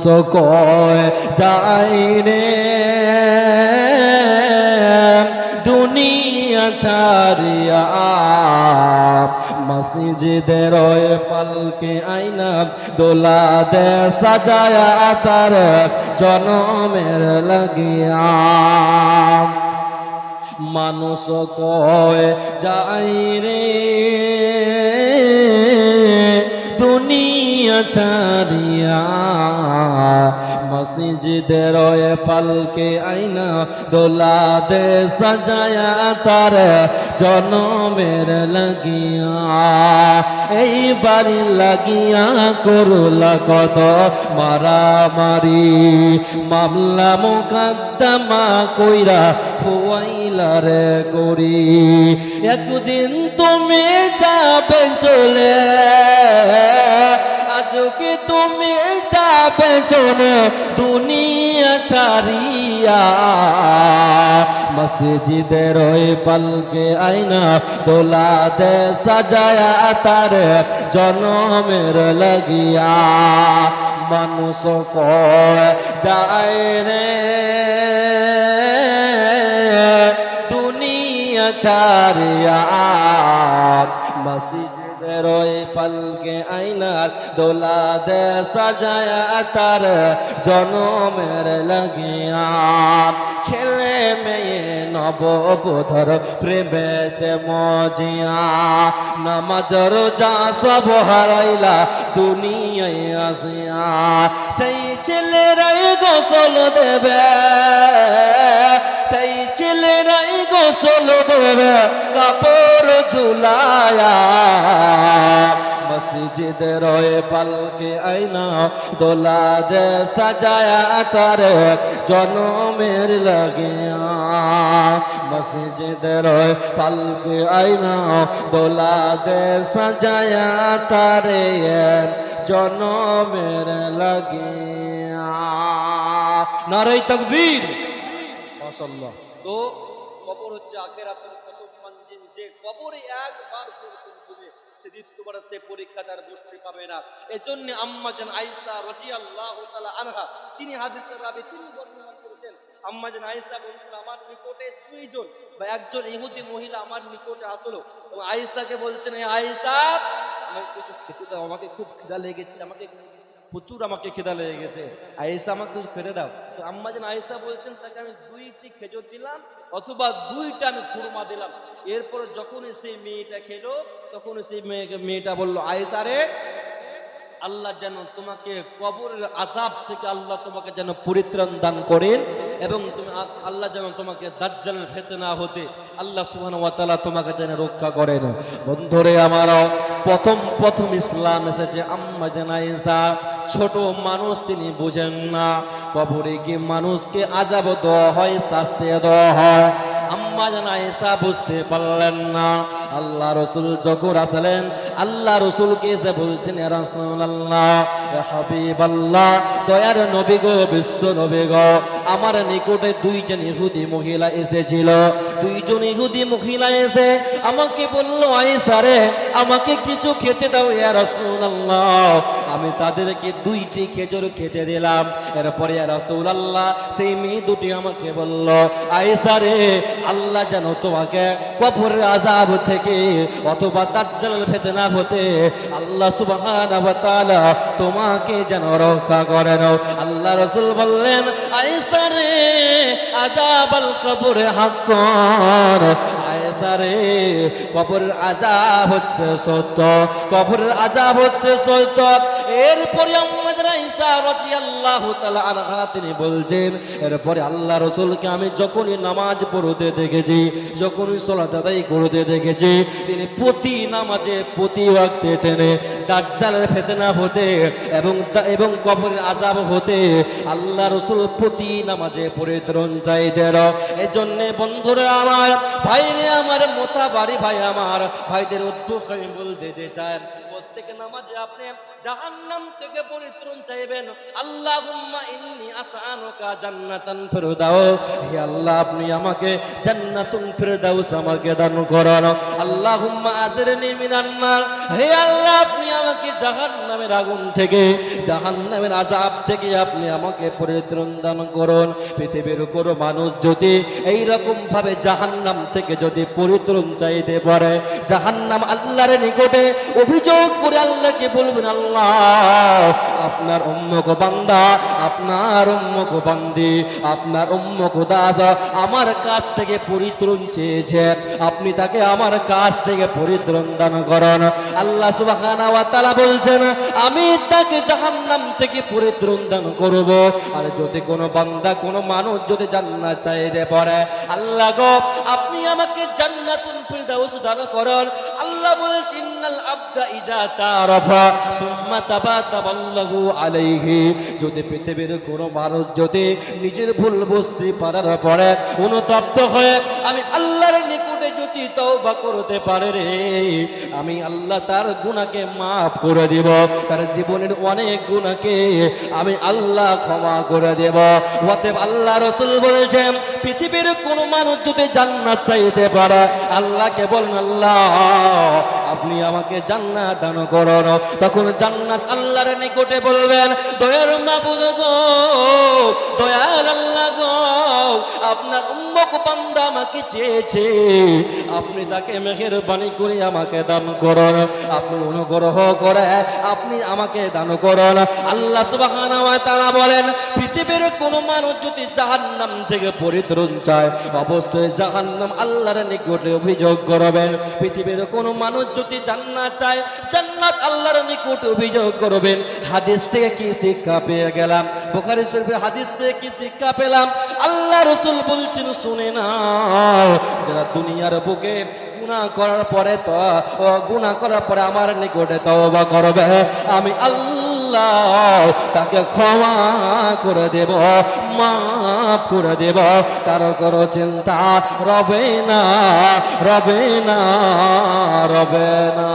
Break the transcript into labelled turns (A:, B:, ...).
A: সকয় যাই রে দুনিয়া ছাড়িয়া মসজিদের পালকে আইনা দোলা দে সাজায়া তার জনমের লাগিয়া মানুষ কয় যাই রে দুনিয়া ছাড়িয়া মসজিদের পালকে আইনা দোলা দে সাজায়া তার জনমের লাগিয়া এই বাড়ি লাগিয়া করলা কত মারামারি মামলা মোকদ্দমা কইরা খুয়াইলা রে করি একদিন তুমি যাবে চলে আজকে তুমি যাবে চলে দুনিয়া ছাড়িয়া মসজিদের পালকে আইনা দোলা দে সাজায়া তার জনমের লাগিয়া মানুষ কয় যায় রে দুনিয়া ছাড়িয়া মসজিদের পালকে আইনার দোলা দে সাজায়া তার জনমের লাগিয়া ছেলে মেয়ে নববধর প্রেমেতে মজিয়া নামাজ রোজা সব হারাইলা দুনিয়ায় আসিয়া সেই ছেলেরাই গোসল দেবে সেই ছেলেরাই গোসল দেবে কাপড় ঝুলায়া মসজিদের পালকে আইনা দোলা দে সাজায়া তার জনমের লাগিয়া মসজিদের পালকে আইনা দোলা দে সাজায়া তার জনমের লাগিয়া নারে তাকবীর মাশাআল্লাহ। তো কবর হচ্ছে আখিরাতের প্রথম মঞ্জিল, যে কবরে একবার পড়বে সেদিন তোমার সে পরীক্ষাটার বসতে পাবে না। এজন্য আম্মা জান আয়েশা রাদিয়াল্লাহু তাআলা আনহা তিনি হাদিসের রাবি তিনি বর্ণনা করেছেন আম্মা জান আয়েশা বলেছেন আমার নিকটে দুইজন বা একজন ইহুদি মহিলা আমার নিকটে আসলো এবং আয়েশাকে বলছেন এই আয়েশা আমাকে কিছু খেতে দাও, আমাকে খুব খিদা লেগেছে, আমাকে প্রচুর আমাকে খিদা লেগে গেছে, আয়েশা আমাকে কিছু খেতে দাও। তো আম্মা জান আয়েশা বলছেন তাকে আমি 2টি খেজুর দিলাম অথবা 2টা আমি খুরমা দিলাম। এরপরে যখন সেই মেয়েটা খেলো তখন সেই মেয়েটা বলল আয়েশা রে আল্লাহ যেন তোমাকে কবরের আযাব থেকে আল্লাহ তোমাকে যেন পরিত্রাণ দান করেন এবং তুমি আল্লাহ যেন তোমাকে দাজ্জালের ফিতনা হতে আল্লাহ সুবহানাহু ওয়া তাআলা তোমাকে যেন রক্ষা করেন। বন্ধুরে আমার প্রথম ইসলাম এসেছে আম্মা জান আয়েশা ছোট মানুষ তিনি বুঝেন না কবরে কি মানুষকে আযাব দেওয়া হয়, শাস্তি দেওয়া হয়। আম্মা জান আয়েশা বুঝতে পারলেন না। আল্লাহ রাসূল যখন আসলেন আল্লাহ রাসূলকে এসে বলছেন ইয়া রাসূলুল্লাহ ইয়া হাবিবাল্লাহ দয়ার নবী গো বিশ্ব নবী গো আমার নিকটে 2জন ইহুদি মহিলা এসেছিল। 2জন ইহুদি মহিলা এসে আমাকে বলল আয়েশা রে আমাকে কিছু খেতে দাও ইয়া রাসূলুল্লাহ। আমি তাদেরকে 2টি খেজুর খেতে দিলাম। এরপরে ইয়া রাসূলুল্লাহ সেই মেয়ে দুটি আমাকে বলল আয়েশা রে আল্লাহ যেন তোমাকে কবরের আযাব থেকে অথবা দাজ্জালের ফিতনা হতে আল্লাহ সুবহানাহু ওয়া তাআলা তোমাকে যেন রক্ষা করেন। আল্লাহ রাসূল বললেন আয়েশা রে আযাবাল কবরে হাক্কান, আয়েশা রে কবরের আযাব হচ্ছে সত্য, কবরের আযাব হচ্ছে সত্য। এরপরে আম্মা জান আয়েশা রাদিয়াল্লাহু তাআলা আনহা তিনি বলছেন এরপরে আল্লাহ রাসূলকে আমি যখনই নামাজ পড়তে দেখেছি যখনই সালাত আদায় করতে দেখেছি তিনি প্রতি নামাজে প্রতি ওয়াক্তে তিনি দাজ্জালের ফিতনা হতে এবং কবরের আযাব হতে আল্লাহ রাসূল প্রতি নামাজে পরিত্রাণ চাইতেন। এজন্য বন্ধুরা আমার ভাইরে আমার মোতাবারি ভাই আমার ভাইদের উদ্দেশ্যে বলতে চাই প্রত্যেক নামাজে আপনি জাহান্নাম থেকে পরিত্রাণ চাইবেন। আল্লাহুম্মা ইন্নী আসআলুকা জান্নাতান ফিরদাউস, হে আল্লাহ আপনি আমাকে জান্নাতুল ফিরদাউস আমাকে দান করুন। আল্লাহুম্মা আযিরনি মিনান নার, হে আল্লাহ আপনি আমাকে জাহান্নামের আগুন থেকে, জাহান্নামের আযাব থেকে আপনি আমাকে পরিত্রাণ দান করুন। পৃথিবীর কোনো মানুষ যদি এই রকম ভাবে জাহান্নাম থেকে যদি পরিত্রাণ চাইতে পারে, জাহান্নাম আল্লাহর নিকটে অভিযোগ করে আল্লাহকে বলবেন, আল্লাহ আপনার উম্মত বান্দা, আপনার উম্মত বান্দি, আপনার উম্মত দাস আমার কাছ থেকে পরিত্রাণ চেয়েছে, আপনি তাকে আমার কাছ থেকে পরিত্রাণ দান করুন। আল্লাহ সুবহানাহু ওয়া তাআলা বলছেন, আমি তাকে জাহান্নাম থেকে পরিত্রাণ দান করব। আর যদি কোনো বান্দা কোনো মানুষ যদি জান্নাত চাইতে পারে, আল্লাহ গো আপনি আমাকে জান্নাতুল ফিরদাউস দান করুন। আল্লাহ বলছেন, ইন্নাল আবদা ইজা তারাফা সুম্মা তাবাতাবাল্লাহু আলাইহি, যদি পৃথিবীর কোনো মানুষ যদি নিজের ভুল বুঝতে পারার পরে অনুতপ্ত হয়ে আমি আল্লাহর নিকটে যদি তওবা করতে পারে রে, আমি আল্লাহ তার গুনাহকে মাফ করে দেব, তার জীবনের অনেক গুনাহকে আমি আল্লাহ ক্ষমা করে দেব। অতএব আল্লাহ রাসূল বলেছেন, পৃথিবীর কোনো মানুষ যদি জান্নাত চাইতে পারে, আল্লাহকে বলেন, আল্লাহ আপনি আমাকে জান্নাত দান করুন। তখন জান্নাত আল্লাহর নিকটে বলবেন, দয়ার মাবুদ গো, দয়াল আল্লাহ গো, আপনার উম্মত বান্দা আমাকে চেয়েছে, আপনি তাকে মেহেরবানি করে আমাকে দান করুন, আপনি অনুগ্রহ করে আপনি আমাকে দান করুন। আল্লাহ সুবহানাহু ওয়া তাআলা বলেন, পৃথিবীর কোনো মানুষ যদি জাহান্নাম থেকে পরিত্রাণ চায়, অবশ্যই জাহান্নাম আল্লাহর নিকটে অভিযোগ করবেন। পৃথিবীর কোনো মানুষ যদি জান্নাত চায়, জান্নাত আল্লাহর নিকটে অভিযোগ করবেন। হাদিস থেকে কি শিক্ষা পেয়ে গেলাম? বুখারী শরীফের হাদিস থেকে কি শিক্ষা পেলাম? আল্লাহ রাসূল বলছেন, শুনে নাও, যারা দুনিয়ার বুকে গুনাহ করার পরে তো গুনাহ করার পরে আমার নিকটে তওবা করবে, আমি আল্লাহ তাকে ক্ষমা করে দেব, মাফ করে দেব, তার কোনো চিন্তা রবে না, রবে না, রবে না।